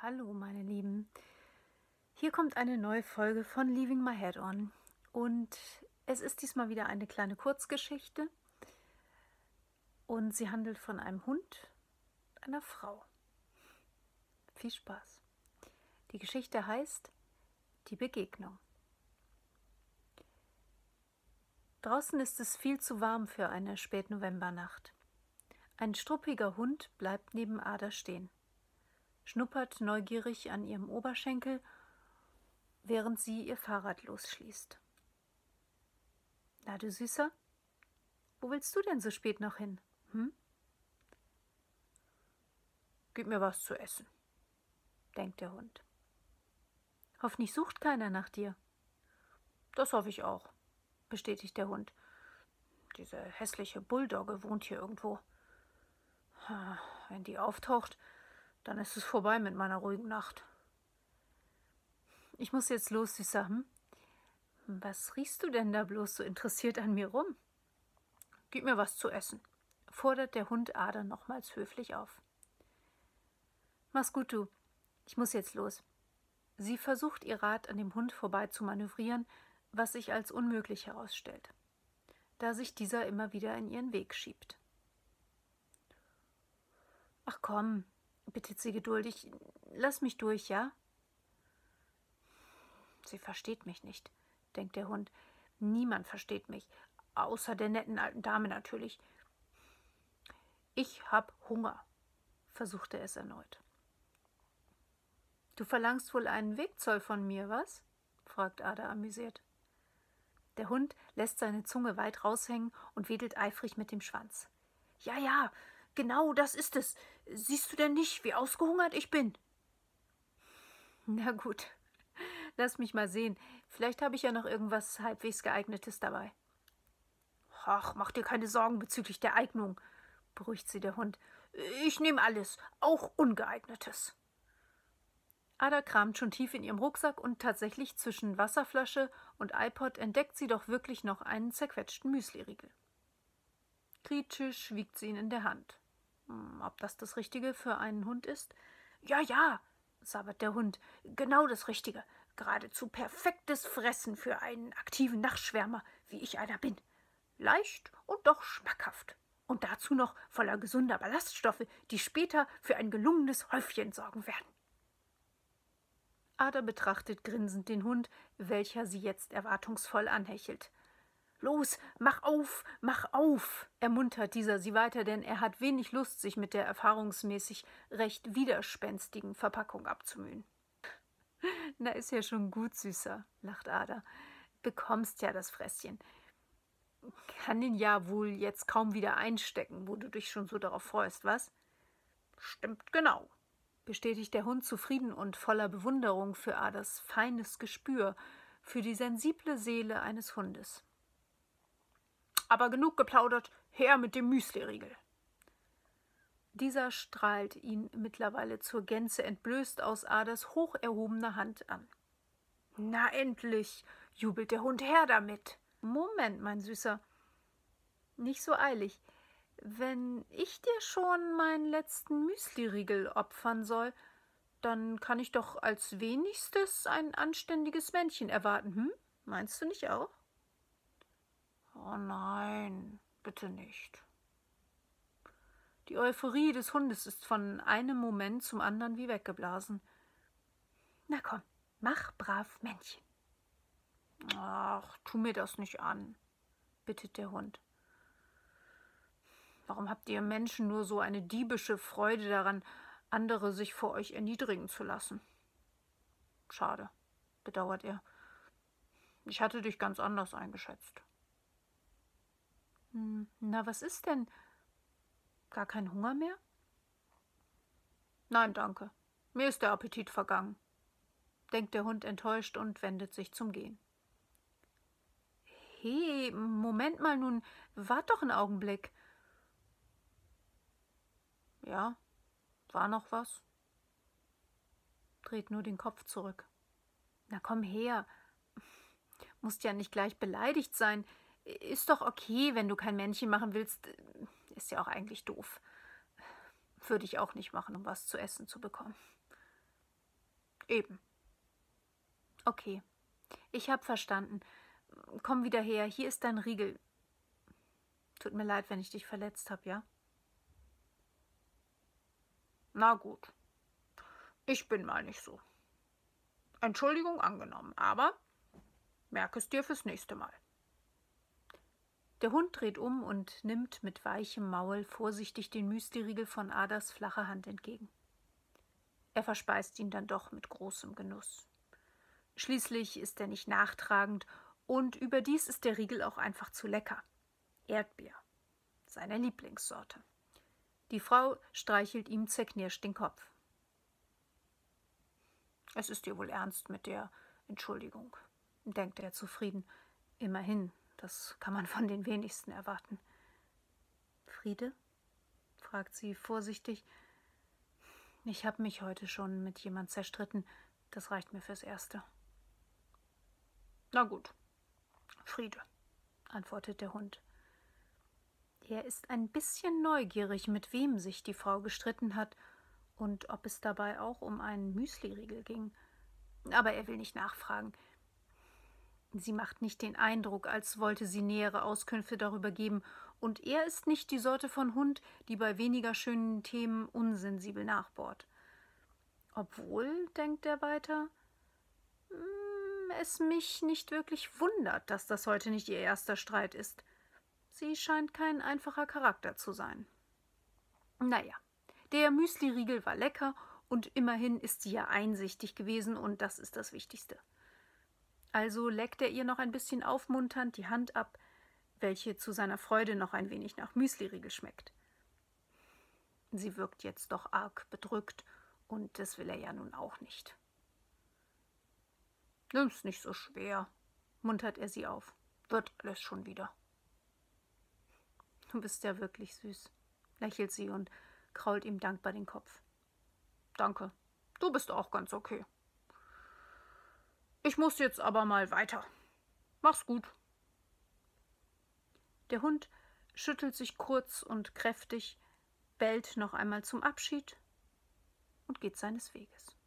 Hallo meine Lieben, hier kommt eine neue Folge von Leaving My Head On und es ist diesmal wieder eine kleine Kurzgeschichte und sie handelt von einem Hund und einer Frau. Viel Spaß. Die Geschichte heißt Die Begegnung. Draußen ist es viel zu warm für eine Spätnovembernacht. Ein struppiger Hund bleibt neben Ada stehen, schnuppert neugierig an ihrem Oberschenkel, während sie ihr Fahrrad losschließt. Na du Süßer, wo willst du denn so spät noch hin? Gib mir was zu essen, denkt der Hund. Hoffentlich sucht keiner nach dir. Das hoffe ich auch, bestätigt der Hund. Diese hässliche Bulldogge wohnt hier irgendwo. Wenn die auftaucht, dann ist es vorbei mit meiner ruhigen Nacht. Ich muss jetzt los, Süßer. Was riechst du denn da bloß so interessiert an mir rum? Gib mir was zu essen, fordert der Hund Ada nochmals höflich auf. Mach's gut, du. Ich muss jetzt los. Sie versucht, ihr Rad an dem Hund vorbei zu manövrieren, was sich als unmöglich herausstellt, da sich dieser immer wieder in ihren Weg schiebt. Ach komm, bittet sie geduldig, lass mich durch, ja? Sie versteht mich nicht, denkt der Hund. Niemand versteht mich, außer der netten alten Dame natürlich. Ich hab Hunger, versuchte es erneut. Du verlangst wohl einen Wegzoll von mir, was? Fragt Ada amüsiert. Der Hund lässt seine Zunge weit raushängen und wedelt eifrig mit dem Schwanz. Ja, genau das ist es. Siehst du denn nicht, wie ausgehungert ich bin? Na gut, lass mich mal sehen. Vielleicht habe ich ja noch irgendwas halbwegs Geeignetes dabei. Ach, mach dir keine Sorgen bezüglich der Eignung, beruhigt sie der Hund. Ich nehme alles, auch Ungeeignetes. Ada kramt schon tief in ihrem Rucksack und tatsächlich zwischen Wasserflasche und iPod entdeckt sie doch wirklich noch einen zerquetschten Müsliriegel. Kritisch wiegt sie ihn in der Hand. Ob das Richtige für einen Hund ist? Ja, sabbert der Hund, genau das Richtige. Geradezu perfektes Fressen für einen aktiven Nachtschwärmer, wie ich einer bin. Leicht und doch schmackhaft. Und dazu noch voller gesunder Ballaststoffe, die später für ein gelungenes Häufchen sorgen werden. Ada betrachtet grinsend den Hund, welcher sie jetzt erwartungsvoll anhechelt. »Los, mach auf«, ermuntert dieser sie weiter, denn er hat wenig Lust, sich mit der erfahrungsmäßig recht widerspenstigen Verpackung abzumühen. »Na, ist ja schon gut, Süßer«, lacht Ada. »Bekommst ja das Fresschen. Kann den ja wohl jetzt kaum wieder einstecken, wo du dich schon so darauf freust, was?« »Stimmt genau«, bestätigt der Hund zufrieden und voller Bewunderung für Adas feines Gespür, für die sensible Seele eines Hundes. »Aber genug geplaudert, her mit dem Müsliriegel!« Dieser strahlt ihn mittlerweile zur Gänze entblößt aus Adas hoch erhobener Hand an. »Na endlich«, jubelt der Hund, »her damit!« »Moment, mein Süßer, nicht so eilig. Wenn ich dir schon meinen letzten Müsliriegel opfern soll, dann kann ich doch als wenigstes ein anständiges Männchen erwarten, Meinst du nicht auch?« »Oh nein, bitte nicht.« Die Euphorie des Hundes ist von einem Moment zum anderen wie weggeblasen. »Na komm, mach brav Männchen.« »Ach, tu mir das nicht an«, bittet der Hund. »Warum habt ihr Menschen nur so eine diebische Freude daran, andere sich vor euch erniedrigen zu lassen?« »Schade«, bedauert er. »Ich hatte dich ganz anders eingeschätzt.« »Na, was ist denn? Gar kein Hunger mehr?« »Nein, danke. Mir ist der Appetit vergangen«, denkt der Hund enttäuscht und wendet sich zum Gehen. »Hey, Moment mal nun, wart doch einen Augenblick.« »Ja, war noch was?« Dreht nur den Kopf zurück. »Na komm her, musst ja nicht gleich beleidigt sein. Ist doch okay, wenn du kein Männchen machen willst. Ist ja auch eigentlich doof. Würde ich auch nicht machen, um was zu essen zu bekommen.« Eben. Okay, ich habe verstanden. Komm wieder her, hier ist dein Riegel. Tut mir leid, wenn ich dich verletzt habe, ja? Na gut, ich bin mal nicht so. Entschuldigung angenommen, aber merke es dir fürs nächste Mal. Der Hund dreht um und nimmt mit weichem Maul vorsichtig den Müsliriegel von Adas flacher Hand entgegen. Er verspeist ihn dann doch mit großem Genuss. Schließlich ist er nicht nachtragend und überdies ist der Riegel auch einfach zu lecker. Erdbeer, seine Lieblingssorte. Die Frau streichelt ihm zerknirscht den Kopf. Es ist dir wohl ernst mit der Entschuldigung, denkt er zufrieden. Immerhin, das kann man von den wenigsten erwarten. Friede? Fragt sie vorsichtig. Ich habe mich heute schon mit jemand zerstritten. Das reicht mir fürs Erste. Na gut, Friede, antwortet der Hund. Er ist ein bisschen neugierig, mit wem sich die Frau gestritten hat und ob es dabei auch um einen Müsliriegel ging. Aber er will nicht nachfragen. Sie macht nicht den Eindruck, als wollte sie nähere Auskünfte darüber geben, und er ist nicht die Sorte von Hund, die bei weniger schönen Themen unsensibel nachbohrt. Obwohl, denkt er weiter, es mich nicht wirklich wundert, dass das heute nicht ihr erster Streit ist. Sie scheint kein einfacher Charakter zu sein. Naja, der Müsliriegel war lecker und immerhin ist sie ja einsichtig gewesen und das ist das Wichtigste. Also leckt er ihr noch ein bisschen aufmunternd die Hand ab, welche zu seiner Freude noch ein wenig nach Müsliriegel schmeckt. Sie wirkt jetzt doch arg bedrückt und das will er ja nun auch nicht. Nimm's nicht so schwer, muntert er sie auf. Wird alles schon wieder. Du bist ja wirklich süß, lächelt sie und krault ihm dankbar den Kopf. Danke, du bist auch ganz okay. Ich muss jetzt aber mal weiter. Mach's gut. Der Hund schüttelt sich kurz und kräftig, bellt noch einmal zum Abschied und geht seines Weges.